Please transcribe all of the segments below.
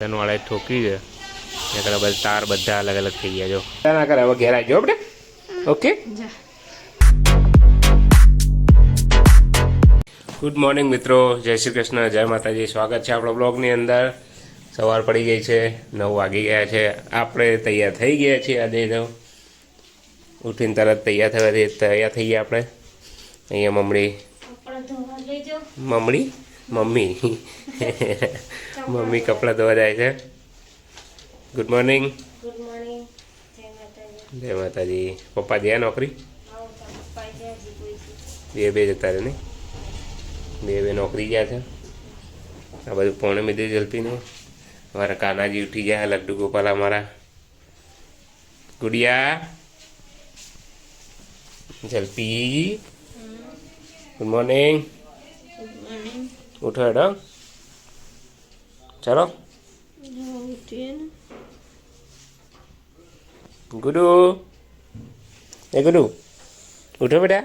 વાળા ઠોકી છે એટલે બધા તાર બધા અલગ અલગ થઈ ગયા. જો ના કરે હવે ઘેર આવજો આપણે. ઓકે, ગુડ મોર્નિંગ મિત્રો, જય શ્રી કૃષ્ણ, જય માતાજી. સ્વાગત છે આપણો બ્લોગની અંદર. સવાર પડી ગઈ છે, 9 વાગી ગયા છે. આપણે તૈયાર થઈ ગયા છીએ. આજે તો ઉઠીને તરત તૈયાર થઈ ગયા આપણે. અહીંયા મમ્મી કપડાં ધોવા જાય છે. Good morning. જય માતાજી. પપ્પા ગયા નોકરી? બે જતા રહે ને, બે નોકરી ગયા છે. આ બધું પોણે મીધું જલ્પીને. અમારા કાનાજી ઉઠી ગયા, લડ્ડુ ગોપાલ અમારા. ગુડિયા જલ્પી, ગુડ મોર્નિંગ. ઉઠો હેડો, ચલો. ગુડુ, એ ગુડુ ઉઠો બેટા.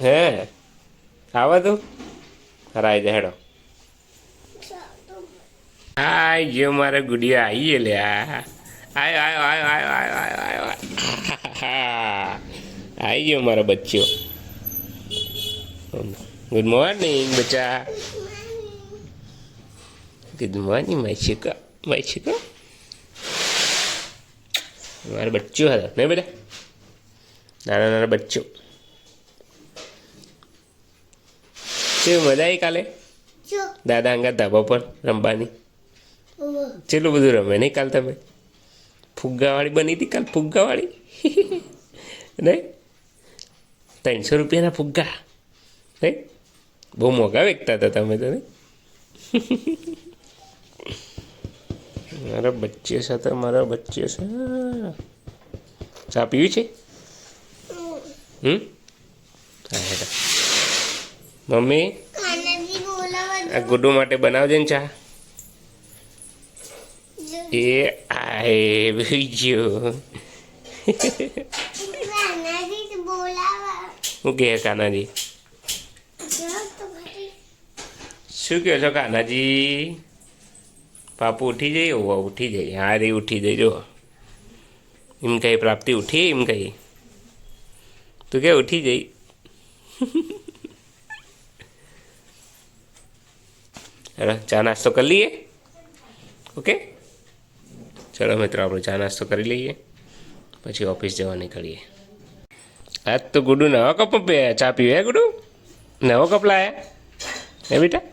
હે આવા તું હરાઈ દે હેડો. હાય જો મારે ગુડિયા આવીએ લે. આયો આયો આયો આયો આયો આયો આવી ગયો મારો બચ્ચો. ગુડ મોર્નિંગ બચ્ચા. ગુડ મોર્નિંગ માય છોકરા, માય છોકરા. મારો બચ્ચો હતો નહીં બેટા, નાના નાના બચ્ચો. કેવું મજા આવી કાલે દાદા અંગા ધાબા પર રમવાની? ચેટલું બધું રમે નહીં કાલ તમે? ફુગ્ગાવાળી બની હતી કાલ, ફુગ્ગાવાળી નહીં? 300 રૂપિયાના ફુગ્ગા નહીં? બહુ મોંઘા વેચતા હતા તમે તો નહીં? મારા બચ્ચે સાથે, મારા બચ્ચે છે. ચા પીવી છે? મમ્મી આ ગુડ્ડુ માટે બનાવજે ને ચા. એ આવી ગયો. શું કહે કાનાજી? શું કહો છો કાનાજી? પાપુ ઉઠી જાય? ઓવા ઉઠી જાય. હા રે ઉઠી જાય. જો એમ કહી પ્રાપ્તિ ઉઠી, એમ કહી તું કે ઉઠી જઈ. અરે ચા નાસ્તો કરી લઈએ. ઓકે ચલો મિત્રો, આપણે ચા નાસ્તો કરી લઈએ, પછી ઓફિસ જવા નીકળીએ. આજ તો ગુડુ નવા કપ ચા પીવે. હે ગુડુ નવો કપ લાયા? હે બેટા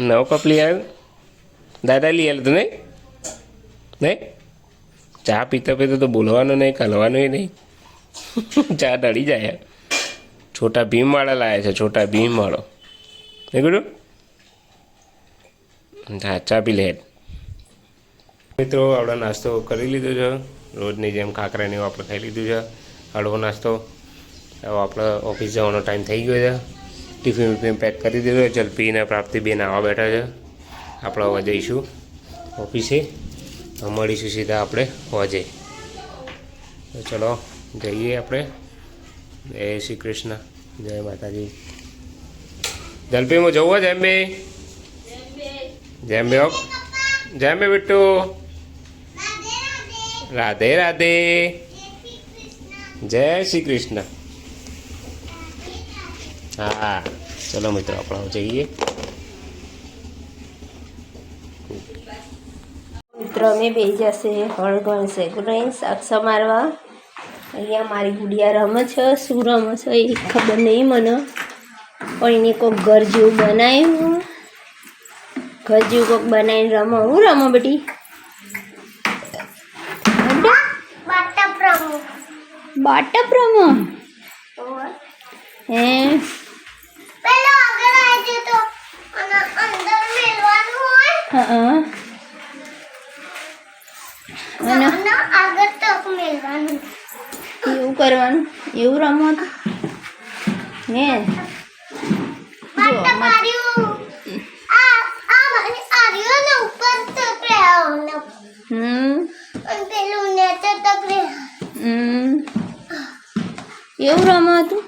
નવો કપ લઈ આવ્યો? દાદા લઈ આવ્યો તો નહીં? નહીં ચા પીતા પીતા તો બોલવાનું નહીં, કલવાનું નહીં. ચા ડળી જાય. છોટા ભીમવાળા લાયા છે, છોટા ભીમવાળો. હે ગુડુ? હા ચા પી લે. મિત્રો આપણે નાસ્તો કરી લીધો છે, રોજની જેમ ખાખરાને એવું આપણે ખાઈ લીધું છે, હળવો નાસ્તો. હવે આપણે ઓફિસ જવાનો ટાઈમ થઈ ગયો છે. ટિફિન પેક કરી દીધો. જલ્પીને પ્રાપ્તિ બેન આવવા બેઠા છે. આપણે હવે જઈશું ઓફિસે, મળીશું સીધા આપણે હોજે. તો ચલો જઈએ આપણે. જય શ્રી કૃષ્ણ, જય માતાજી. જલ્પીમાં જવું જ એમ બે જેમ બે જેમ બે બેટો. રાધે રાધે, જય શ્રી કૃષ્ણ. હા ચલો મિત્રો આપણે જઈએ. મિત્રો અમે બે જશે હળગણ છે નહીં શાક સમારવા. અહીંયા મારી ગુડિયા રમે છે. શું રમે છે એ ખબર નહીં મને, પણ એને કોઈક ઘર જેવું બનાવ્યું. ઘર જેવું કોઈક બનાવીને રમો. હું રમો બેટી? બાટપ રમો. હે એવું કરવાનું? એવું રમો તો હે? એવું રમો હતું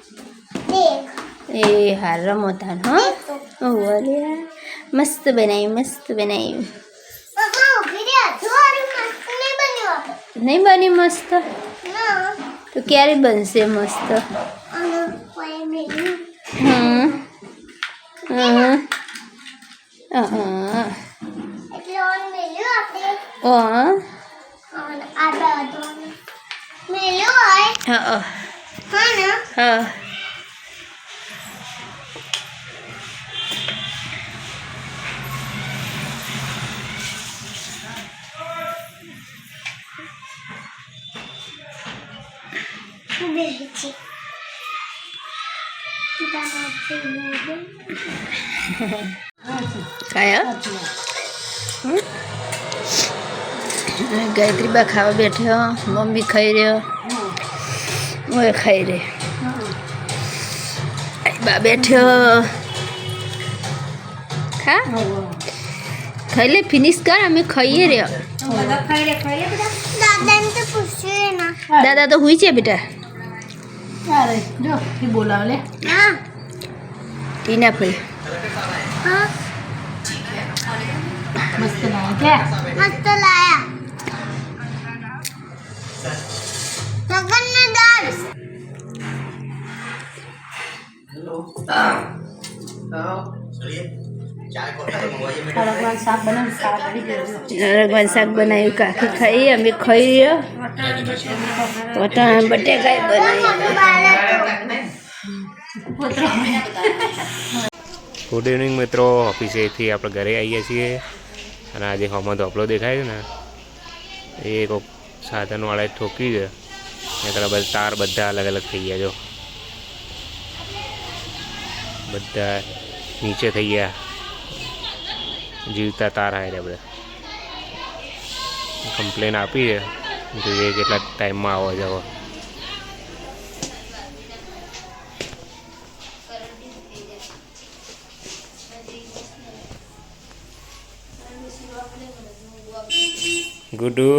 એ હાર રમો તાન. હા ઓલે મસ્ત બનાવ્યું મસ્ત બનાવ્યું. નહીં બની મસ્ત તો ક્યારે બનશે મસ્ત? હમ હા. ખાયા ગાયત્રી બા ખાવા બેઠો, મમ્મી ખાઈ રહ્યો, હું ખાઈ રહી, બા બેઠો. ખા ખાઈ લે, ફિનિશ કર, અમે ખાઈએ રહ્યો. દાદા તો હુઈ છે બેટા. બોલાવ લે. ટીના ભાઈ મસ્ત લાયા મસ્ત લાયા લગનની દાળ ખડકવાનું શાક બનાવ શાક કરી દેજો. રગવાનું શાક બનાવ્યું, કાકી ખાઈ, અમે ખાઈ રહ્યો. વટાણા બટેકાઈ બનાવી. ગુડ ઇવનિંગ મિત્રો. ઓફિસેથી આપણે ઘરે આવીએ છીએ અને આજે હમણાં ધોપલો દેખાય છે ને એ કોઈક સાધનવાળાએ ઠોકી છે. એટલે બધા તાર બધા અલગ અલગ થઈ ગયા. જો બધા નીચે થઈ ગયા, જીવતા તાર આવે રહ્યા બધા. કમ્પ્લેન આપી છે, જોઈએ કેટલા ટાઈમમાં આવો જવો. ગુડુ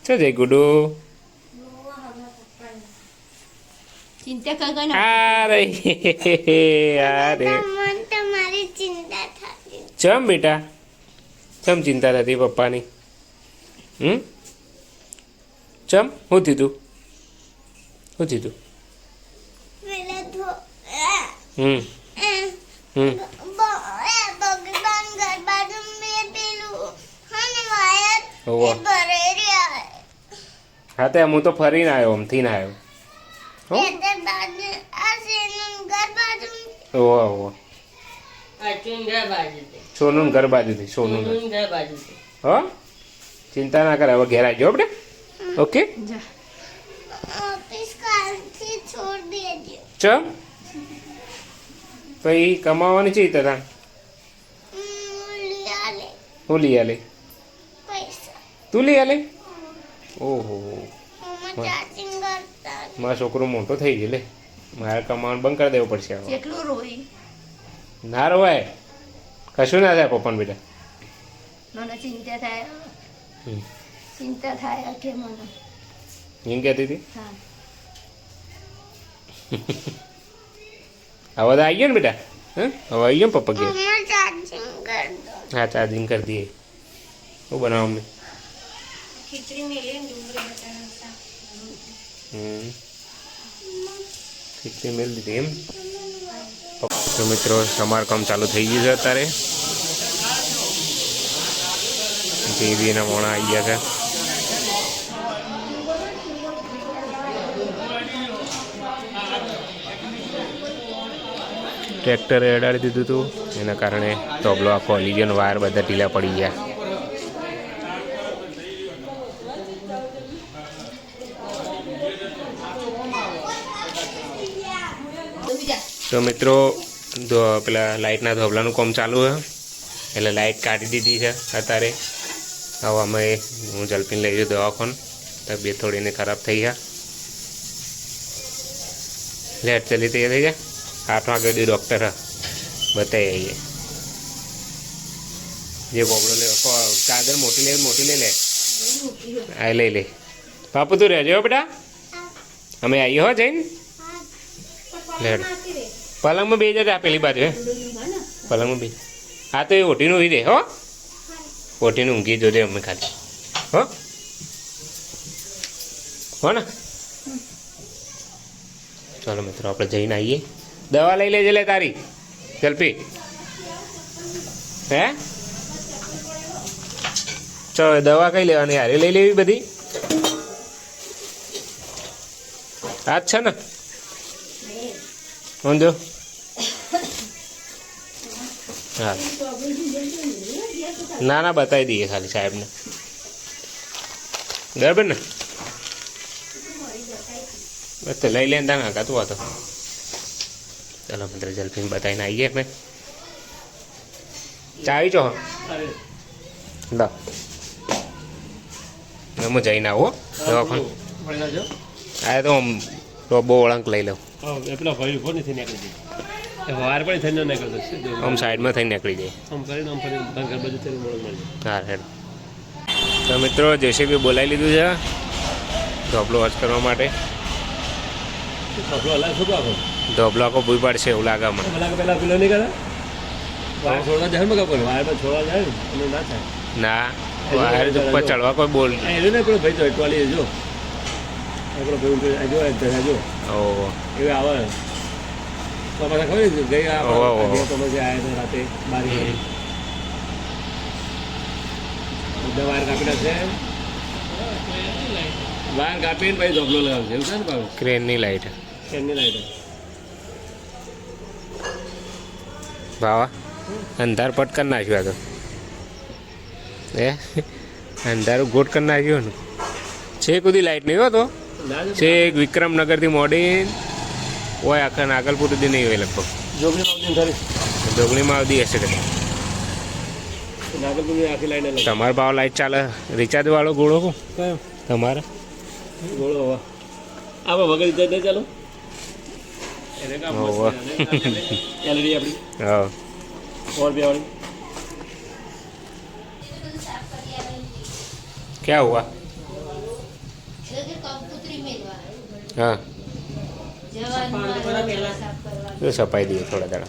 શું છે ગુડુ? ચિંતા કરવાનો. અરે અરે મને તમારી ચિંતા થતી ચમ બેટા, ચમ ચિંતા થતી પપ્પાની? ચમ શું થયું? શું થયું? પેલા ધો હમ હમ ભગવાન ગરબાજુ મેં પેલું હને વાયર હોવે. ભરે રહ્યા હા તે હું તો ફરીને આવ્યો, આમથી ને આવ્યો. હો એટલે બાજુ આ સેનું ગરબાજુ ઓહો ઓહો. સોનું ઘર બાજુથી, સોનું હો. ચિંતા ના કરે, હવે ઘેર આવજો આપણે. ઓકે ઓફિસ કાલથી છોડ દેજો ચમ પછી કમાવાની છે તથા લે હું લઈ આલે? પૈસા તું લઈ આલે? ઓહો, હું ચાર્જિંગ કરતા મારો છોકરો મોટો થઈ ગયો લે, મારે કમાવાનું બંધ કરી દેવું પડશે હવે. કેટલું રોઈ ના રોવાય, કશું ના થાય પપ્પાને બેટા. મને ચિંતા થાય, હમ. ચિંતા થાય કે મને. એમ કહેતી હતી. હા હવે તો આવી ગયો ને બેટા? હા હવે આવી ગયો ને પપ્પા ઘેર? હું ચાર્જિંગ કર દો હા ચાર્જિંગ કરી દઈએ. શું બનાવો અમને? ખીચડી મેલી ડુંગળી બટાકા શાક ખીચડી મેળ દીધી એમ. તો મિત્રો સમારકામ ચાલુ થઈ ગયું છે અત્યારે. જેવીના મોણા આવી ગયા છે. ટ્રેક્ટરે અડાડી દીધું હતું, એના કારણે તબલો આખો હલી ગયો, વાયર બધા ઢીલા પડી ગયા. તો મિત્રો પેલા લાઇટના ધોબલાનું કામ ચાલુ છે, એટલે લાઇટ કાઢી દીધી છે અત્યારે. હવે અમે હું જલ્પીને લઈ જઉં દવાખાને, તબિયત થોડીને ખરાબ થઈ ગયા. લેટ ચલી તૈયાર થઈ ગયા. 8 વાગે દી ડૉક્ટર હા બતાવી આવીએ. જે બોબડો લે ચાદર મોટી લઈ લે. આ લઈ લે. બાપુ તું રહેજો બેટા, અમે આવીએ હો જઈને. લેડ પલંગમાં બે જજો, આ પેલી બાજુ હે પલંગમાં બે. હા તો એ ઓટીનું ઊંઘી દે હો, ઓટીનું ઊંઘી જોજે અમે ખાલી હો, હો ને. ચાલો મિત્રો આપણે જઈને આવીએ. દવા લઈ લેજે લે તારી જલ્પી. હે ચલો દવા કઈ લેવાની હારે લઈ લેવી બધી આ જ છે ને સમજો. હા ના ના બતાવી દઈએ ખાલી સાહેબને બરાબર ને. બસ તો લઈ લે ના કાતું હતો. ચાલો મિત્ર જલ્પીને બતાવીને આવીએ અમે. ચાવી છો લો હું જઈને આવું દવાખાને. આ તો બહુ વળાંક લઈ લઉં પેલા ભાઈ ઉભો નથી નીકળી જાય વાર પણ થઈને નીકળતો આમ સાઈડમાં થઈને નીકળી જાય. આમ કરીને આમ ફરી ઘર બાજુ થઈને મળે. હા હેડ. તો મિત્રો જેસીબી બોલાવી લીધું છે ધોબલો વોચ કરવા માટે. આપણો અલગ શું આપો ધોબલો આખો ભૂઈ પાડશે એવું લાગે મને. પેલા પેલા પેલો નહીં કરે વાયર છોડવા જાય ને કાપડ વાયરમાં છોડવા જાય ને એનું ના થાય. ના વાયર ઉપર ચડવા કોઈ બોલ એનું ને પેલો ભાઈ તો ટોલી જો પેલો ભાઈ જો જો ઓહો એ આવે તો પાછા ખબર ગઈ ઓહો. તમે જે આવ્યા હતા રાતે બારી બધા વાયર કાપી નાખશે. વાયર કાપીને પછી ધોબલો લગાવશે એવું છે ને પાછું ક્રેનની લાઈટ એમની લાઈટ ભાવા અંધાર પટ કરી નાખ્યો તો એ અંધારું ગોટ કરી નાખ્યો ને. છે કુદી લાઈટ નહીં હોતો છે વિક્રમનગરથી મોડી ઓય આખા નાગલપુર સુધી નહીં હોય લગભગ. જોગણીમાં આવતી હશે કદાચ. નાગલપુરની આખી લાઈટ તમારા ભાવ લાઈટ ચાલે રિચાર્જ વાળો ગોળો કો કયો તમારે ગોળો હવા આવા વગર રિચાર્જ નહીં ચાલો એને કામ ઓહો. એલઈડી આપણી હા 100 રૂપિયા વાળી ક્યાં હુઆ हाँ तो सफाई दिए थोड़ा दाड़ा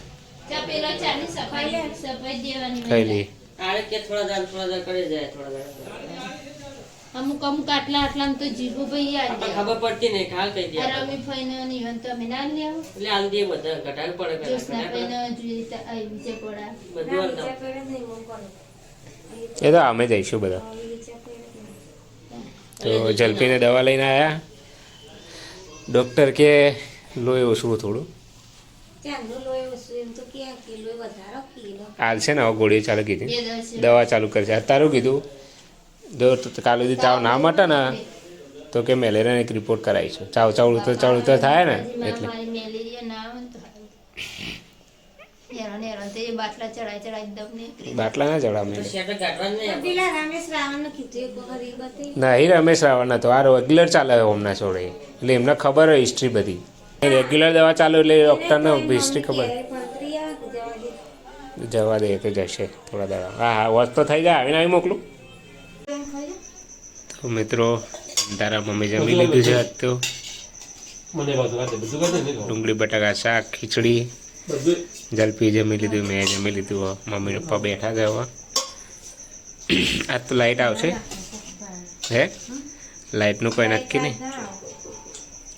खाई ली આરે કે થોડા દાળ કરી જાય થોડા દાળ અમુક અમુક આટલા આટલા તો જીગો ભાઈ આપણે ખબર પડતી નહીં હાલ કહી દે આ રમી ફઈને નિવન તો અમે ના લેવો એટલે હાલ દે બધા ઘટાડ પડે જોસના ફઈને જોઈએ તો આ વિજય પડા બધું હાલ એ તો અમે જઈશું બધા. તો જલ્પીને દવા લઈને આવ્યા. ડૉક્ટર કે લોહી ઓછું થોડું હાલ છે ને હવે ગોળીઓ ચાલુ કીધી દવા ચાલુ કરશે. અત્યારે કીધું જો કાલે સુધી તાવ ના મટે ને તો કે મેલેરિયાનો એક રિપોર્ટ કરાવીશું. ચાવ તો થાય ને એટલે મેલેરિયા ના આવે તો હેરાન હેરાન તે બાટલા ચડાઈ દમ ને બાટલા ના ચડાવ મેં શેટર કાઢવાનું નહીં પેલા રમેશ રાવણ કીધું એક વખત એ બધી નહીં રમેશ રાવણ તો આ રેગ્યુલર ચાલે હમણાં છોડે એટલે એમને ખબર હોય હિસ્ટ્રી બધી. રેગ્યુલર દવા ચાલુ એટલે ડૉક્ટરને હિસ્ટ્રી ખબર જવા દે તો જશે થોડા દાડા. હા હા વોચ તો થઈ જાય આવીને આવી મોકલું. તો મિત્રો તારા મમ્મી જમી લીધું છે આજ તો. મને બધું ડુંગળી બટાકા શાક ખીચડી બધું જલપી જમી લીધું મેં જમી લીધું. મમ્મી પપ્પા બેઠા છે હવે. આજ તો લાઇટ આવશે હે લાઇટનું કોઈ નક્કી નહીં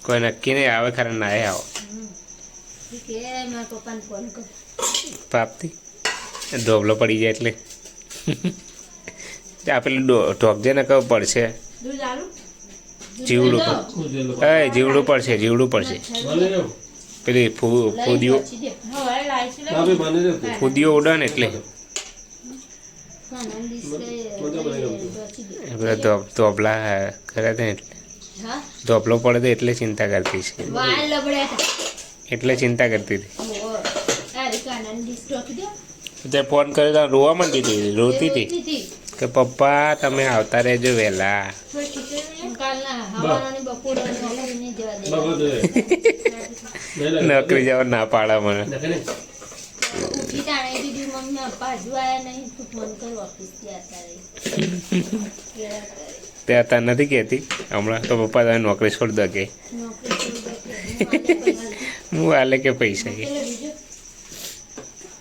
કોઈ નક્કી નહીં આવે ખરા ના આવો કે મારા પપ્પાને ફોન કર પાપથી ધોબલો પડી જાય એટલે આ પેલું ઢોકજે ને કહું પડશે દૂધ આલુ જીવડું જીવડું પડશે જીવડું પડશે પેલી ફૂદીઓ હવે લાઈટ ફૂદીઓ ઉડે ને એટલે બધા ધોબલા કરે છે એટલે હા ધોબલો પડે એટલે ચિંતા કરતી છે વાળ લબડ્યા એટલે ચિંતા કરતી હતી. હતા આ કાનાની ડિસ્ક રાખી દે તે ફોન કર્યો તો રોવા માંડી હતી રોતી હતી કે પપ્પા તમે આવતા રહેજો વહેલા. કાલના હવાનાની બપોરની નહીં જવા દે નોકરી જવા ના પાડે મને. ઉઠી તાણે દીધી મમ્મી પપ્પા હજુ આયા નહીં તું ફોન કર ઓફિસથી અત્યારે તે અત્યારે નથી કહેતી હમણાં તો પપ્પા તમે નોકરી છોડી દો કે નોકરી હું હાલે કે પૈસા કે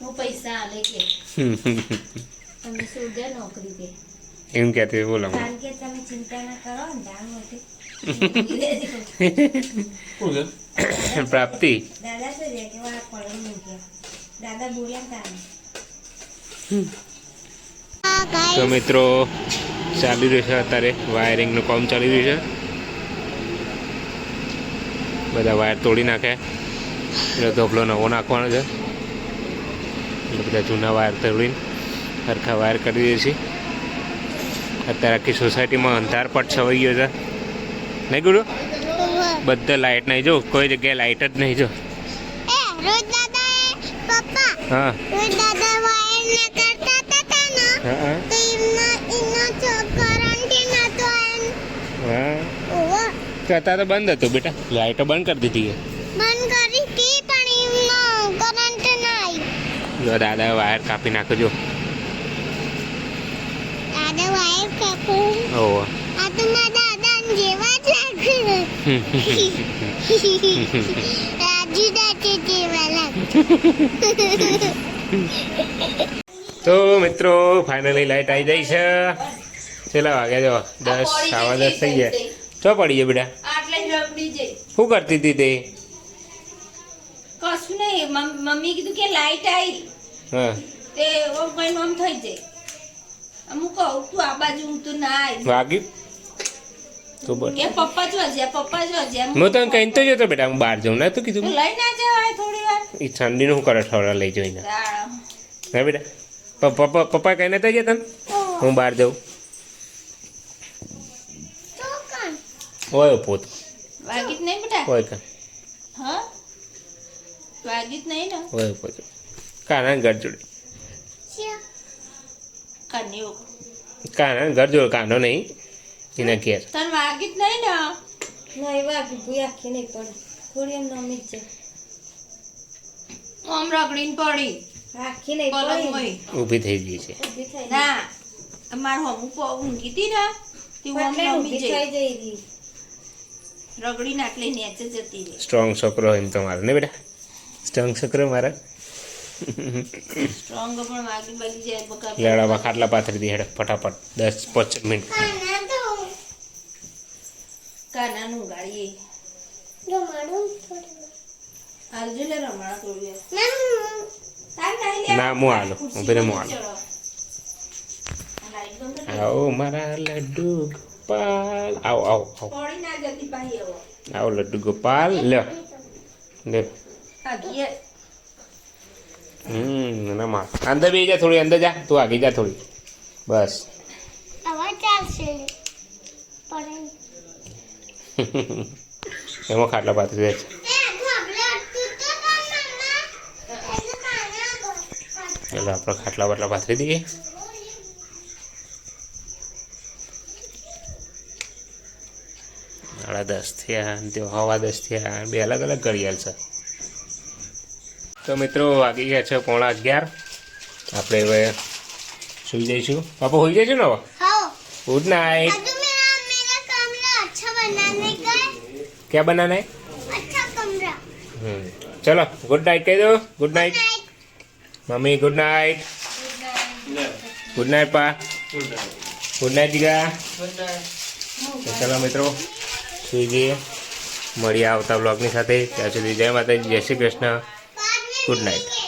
હું પૈસા આલે કે તમે શોધ્યા નોકરી કે એમ કહેતી બોલો કારણ કે તમે ચિંતા ના કરો ને દાણ માટે પ્રાપ્તિ દાદા શું છે કે વાળા પડે મૂક્યા દાદા બોલ્યા તાને તો મિત્રો ચાલી રહ્યું છે અત્યારે વાયરિંગનું કામ ચાલી રહ્યું છે બધા વાયર તોડી નાખે એટલે ધોબલો નવો નાખવાનો છે એટલે બધા જૂના વાયર તોડીને સરખા વાયર કરી દઈએ છીએ અત્યારે આખી સોસાયટીમાં અંધારપટ છવાઈ ગયો છે નહીં ગુરુ બધા લાઇટ નહીં જો કોઈ જગ્યાએ લાઇટ જ નહીં જો હા હા હા કહેતા તો બંધ હતું બેટા લાઇટો બંધ કરી દીધી જો દાદા વાયર કાપી નાખજો ઓહો તો મિત્રો ફાઇનલી લાઇટ આવી જાય છે કેટલા વાગ્યા જો 10 સવા 10 થઈ ગયા ચો પડી છે બેટા આટલે જ રખડી જઈ શું કરતી હતી તે કશું નહીં મમ્મી કીધું કે લાઈટ આવી હા તે કઈ આમ થઈ જાય અમુક કહું તું આ બાજુ હું તો ના આવી વાગ્યું તો બોલ કે પપ્પા જ વાજ્યા હું તને કહીને તો જતો બેટા હું બહાર જાઉં ના તો કીધું લઈ ના જવાય થોડી વાર એ ઠંડીનું શું કરે ઠોરા લઈ જઈને હા બેટા પપ્પા કહીને તો જતા હું બહાર જાઉં ઓય પોત વાગી જ નહીં બેટા ઓય કાન હા વાગી જ નહીં ને ઓય પોત કાના ઘર જોડે કન્યો કાના ઘર જોડે કાનો નહીં એના ઘેર તને વાગી જ નહીં ને નહીં વાગી ભૂઈ આખી નહીં પડે થોડી એમ નમી જ જાય આમ રગડીને પડી આખી નહીં પલંગમાં ઊભી થઈ ગઈ છે ઊભી થઈ ના અમાર હમું ઊંઘી હતી ને તે આમ એટલે નમી ઊભી જઈ થઈ જઈ હતી રગડી નાખલે નેચે જતી રહી સ્ટ્રોંગ છોકરો એમ તો મારે ને બેટા સ્ટ્રોંગ છોકરો મારા સ્ટ્રોંગ પણ વાગી બાગી જાય બકા લેડામાં ખાટલા પાથરી દી હેડ ફટાફટ 10-15 મિનિટ કાનાનું ગાડીએ હાલજો લે રમાડા તોડીએ ના હું હાલો ઊભી રહે હું હાલો આવો મારા લડ્ડુ ગોપાલ આવો આવો આવો પડી ના જતી પાહી આવો આવો લડ્ડુ ગોપાલ લે લે આગીએ ના માં અંદર બેસી જા થોડી અંદર જા તું આગી જા થોડી બસ એમાં ખાટલા પાથરી દે છે એટલે આપણે ખાટલા બાટલા પાથરી દઈએ સાડા 10 થયા અને તેઓ 10:15 થયા બે અલગ અલગ ઘડિયાળ છે તો મિત્રો વાગી ગયા છે 11:15 આપણે હવે સુઈ જઈશું પાપા હોઈ જઈશું ને હવે ગુડ નાઇટ क्या बनाना है चलो गुड नाइट कह दो good night mummy good night good night पा गुड नाइट जीगा चलो મિત્રો સુઈ જઈએ મળીએ આવતા બ્લોગની સાથે ત્યાં સુધી જય માતાજી જય શ્રી કૃષ્ણ ગુડ નાઇટ